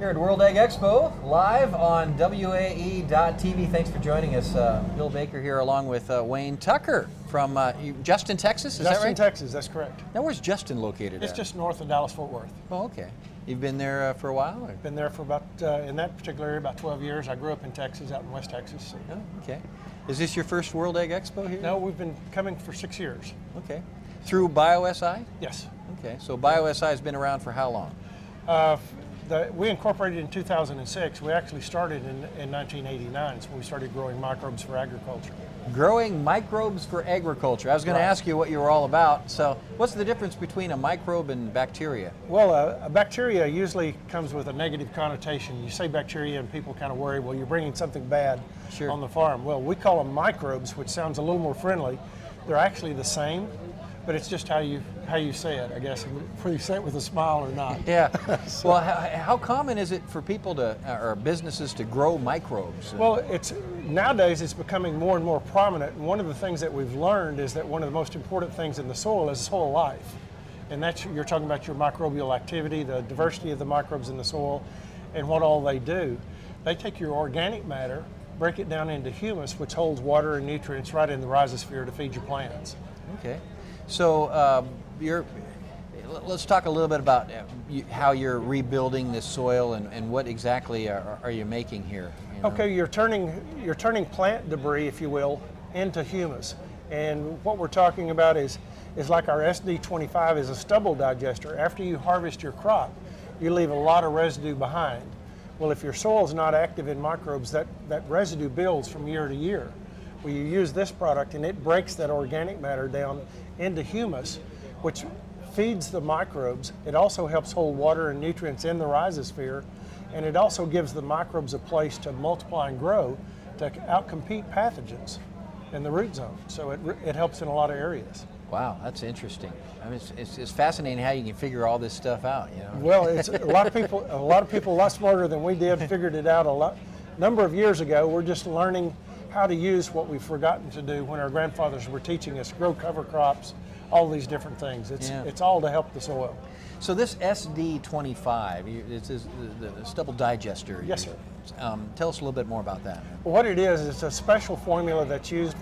Here at World Egg Expo, live on WAE.tv. Thanks for joining us. Bill Baker here along with Wayne Tucker from Justin, Texas, is that right? Justin, Texas, that's correct. Now where's Justin located It's at? just north of Dallas-Fort Worth. Oh, okay. You've been there for a while? Or? Been there for about, in that particular area, about 12 years. I grew up in Texas, out in West Texas. So. Oh, okay. Is this your first World Egg Expo here? No, we've been coming for 6 years. Okay. Through BioSI? Yes. Okay, so BioSI has been around for how long? We incorporated in 2006. We actually started in 1989, so we started growing microbes for agriculture. Growing microbes for agriculture. I was going to ask you what you were all about. So what's the difference between a microbe and bacteria? Well, a bacteria usually comes with a negative connotation. You say bacteria and people kind of worry, well, you're bringing something bad on the farm. Well, we call them microbes, which sounds a little more friendly. They're actually the same, but it's just how you say it, I guess, whether you say it with a smile or not. Yeah. So, well, how common is it for people to, or businesses to grow microbes? Well, nowadays it's becoming more and more prominent, and one of the things that we've learned is that one of the most important things in the soil is soil life. And that's, you're talking about your microbial activity, the diversity of the microbes in the soil, and what all they do. They take your organic matter, break it down into humus, which holds water and nutrients right in the rhizosphere to feed your plants. Okay. So let's talk a little bit about how you're rebuilding this soil and what exactly are you making here? You know? Okay, you're turning plant debris, if you will, into humus. And what we're talking about is like our SD25 is a stubble digester. After you harvest your crop, you leave a lot of residue behind. Well, if your soil is not active in microbes, that residue builds from year to year. Well, you use this product and it breaks that organic matter down into humus, which feeds the microbes. It also helps hold water and nutrients in the rhizosphere, and it also gives the microbes a place to multiply and grow to outcompete pathogens in the root zone. So it helps in a lot of areas. Wow, that's interesting. I mean, it's fascinating how you can figure all this stuff out. You know? Well, it's a lot of people a lot smarter than we did figured it out a number of years ago. We're just learning how to use what we've forgotten to do when our grandfathers were teaching us, grow cover crops, all these different things. It's all to help the soil. So this SD25, it's the stubble digester. Yes, sir. Tell us a little bit more about that. Well, what it is, it's a special formula that's used,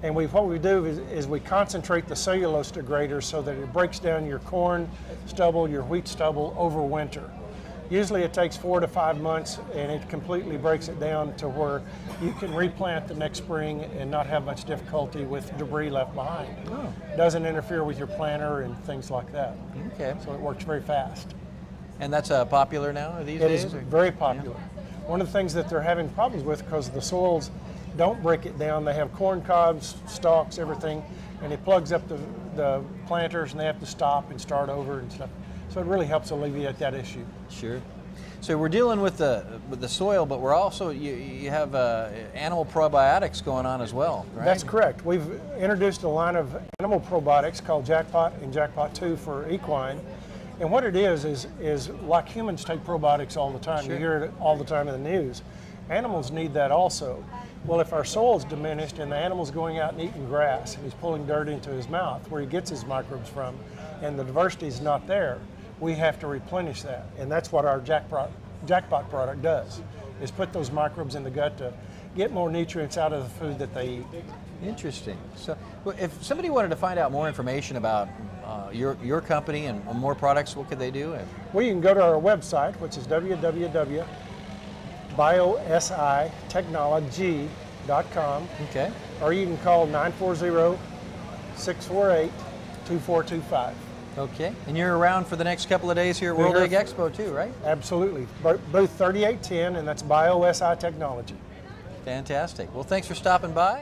and what we do is we concentrate the cellulose degrader so that it breaks down your corn stubble, your wheat stubble over winter. Usually it takes 4 to 5 months, and it completely breaks it down to where you can replant the next spring and not have much difficulty with debris left behind. Oh. It doesn't interfere with your planter and things like that. Okay. So it works very fast. And that's popular now these days? It is very popular. Yeah. One of the things that they're having problems with, because the soils don't break it down, they have corn cobs, stalks, everything, and it plugs up the planters, and they have to stop and start over and stuff. So it really helps alleviate that issue. Sure. So we're dealing with the soil, but we're also, you have animal probiotics going on as well, right? That's correct. We've introduced a line of animal probiotics called Jackpot and Jackpot 2 for equine. And what it is like humans take probiotics all the time. Sure. You hear it all the time in the news. Animals need that also. Well, if our soil is diminished and the animal's going out and eating grass and he's pulling dirt into his mouth where he gets his microbes from, and the diversity is not there, we have to replenish that. And that's what our Jackpot product does, is put those microbes in the gut to get more nutrients out of the food that they eat. Interesting. So if somebody wanted to find out more information about your company and more products, what could they do? Well, you can go to our website, which is www.biositechnology.com. Okay. Or you can call 940-648-2425. Okay, and you're around for the next couple of days here at World Egg Expo too, right? Absolutely. Booth 3810, and that's BioSI Technology. Fantastic. Well, thanks for stopping by.